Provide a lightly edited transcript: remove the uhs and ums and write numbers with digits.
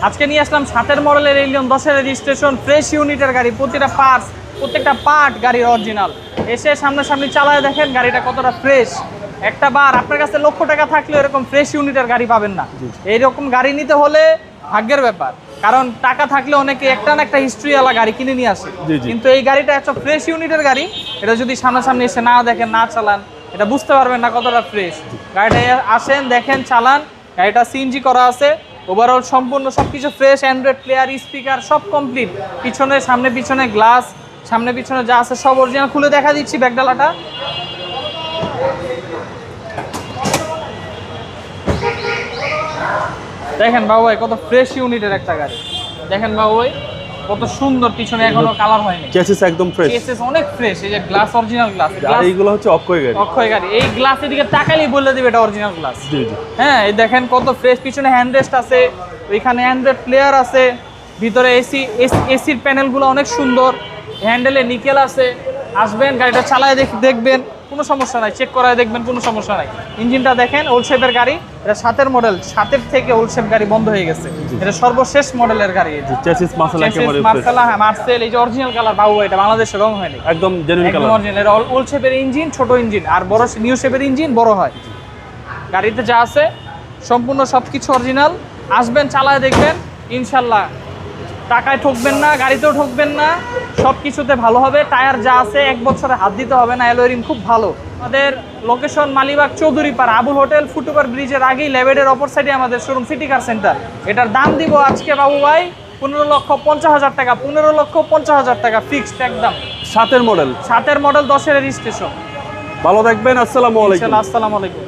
আজকে নিয়ে আসলাম 7-এর মডেলের এলিয়ন 10-এর রেজিস্ট্রেশন ফ্রেশ ইউনিটের গাড়ি। প্রত্যেকটা পার্ট গাড়ির অরিজিনাল। এসে সামনাসামনি চালায় দেখেন গাড়িটা কতটা ফ্রেশ। একটা বার আপনার কাছে লক্ষ টাকা থাকলে এরকম ফ্রেশ ইউনিটের গাড়ি পাবেন না। এইরকম গাড়ি নিতে হলে ভাগ্যের ব্যাপার, কারণ টাকা থাকলে অনেকে একটা না একটা হিস্ট্রিওয়ালা গাড়ি কিনে নিয়ে আসে, কিন্তু এই গাড়িটা একটা ফ্রেশ ইউনিটের গাড়ি। এটা যদি সামনাসামনি এসে না দেখেন, না চালান, এটা বুঝতে পারবেন না কতটা ফ্রেশ। গাড়িটা আসেন, দেখেন, চালান। গাড়িটা সিএনজি করা আছে, ওভারঅল সম্পূর্ণ সবকিছু ফ্রেশ। অ্যান্ড্রয়েড প্লেয়ার, স্পিকার সব কমপ্লিট। পিছনে সামনে পিছনে গ্লাস, সামনে পিছনে যা আছে সব অরিজিনাল। খুলে দেখা দিচ্ছি ব্যাকডালাটা। দেখেন বাবু ভাই কত ফ্রেশ ইউনিটের একটা গাড়ি। দেখেন বাবু ভাই কত সুন্দর, পিছনে এখনো কালার হয়নি। চেসিস একদম ফ্রেশ, চেসিস অনেক ফ্রেশ। এই যে গ্লাস, অরিজিনাল গ্লাস। আর এইগুলো হচ্ছে অক্ষয় গাড়ি। অক্ষয় গাড়ি। এই গ্লাসের দিকে তাকালেই বলে দিবে এটা অরিজিনাল গ্লাস। জি জি। হ্যাঁ, এই দেখেন কত ফ্রেশ। পিছনে হ্যান্ডরেস্ট আছে, ওইখানে অ্যান্ড্রয়েড প্লেয়ার আছে, ভিতরে এসির প্যানেলগুলো অনেক সুন্দর। হ্যান্ডেলে নিকেল আছে। আসবেন, গাড়িটা চালায় দেখবেন, কোনো সমস্যা নাই। চেক করায় দেখবেন, কোনো সমস্যা নাই। ইঞ্জিনটা দেখেন, ওল্ড শেপের গাড়ি। এটা 7-এর মডেল। 7-এর থেকে ওল্ড শেপ গাড়ি বন্ধ হয়ে গেছে। এটা সর্বশেষ মডেলের গাড়ি। চেসিস মার্সেল একেবারে ফ্রেশ। মার্সেল, এই যে অরিজিনাল কালার বাবু, এটা বাংলাদেশে রং হয়নি, একদম জেনুইন কালার। অরিজিনাল। এটা ওল্ড শেপের ইঞ্জিন, ছোট ইঞ্জিন, আর বড় নিউ শেপের ইঞ্জিন বড় হয়। গাড়িতে যা আছে সম্পূর্ণ সবকিছু অরিজিনাল। আসবেন, চালায় দেখবেন, ইনশাল্লাহ টাকায় ঠকবেন না, গাড়িতেও ঠকবেন না, সব কিছুতে ভালো হবে। টায়ার যা আছে 1 বছরে হাত দিতে হবে না। অ্যালয় রিম খুব ভালো। আমাদের location Malibagh Chowdhurypara, Abul hotel, foot over ব্রিজের আগেই ল্যাবেডের অপর সাইডে আমাদের শোরুম, সিটি কার সেন্টার। এটার দাম দিব আজকে বাবু ভাই 15,50,000 টাকা। 15,50,000 টাকা ফিক্সড একদম। 7-এর মডেল, 7-এর মডেল, 10-এর রেজিস্ট্রেশন। ভালো থাকবেন। আসসালামু আলাইকুম। আসসালামু আলাইকুম।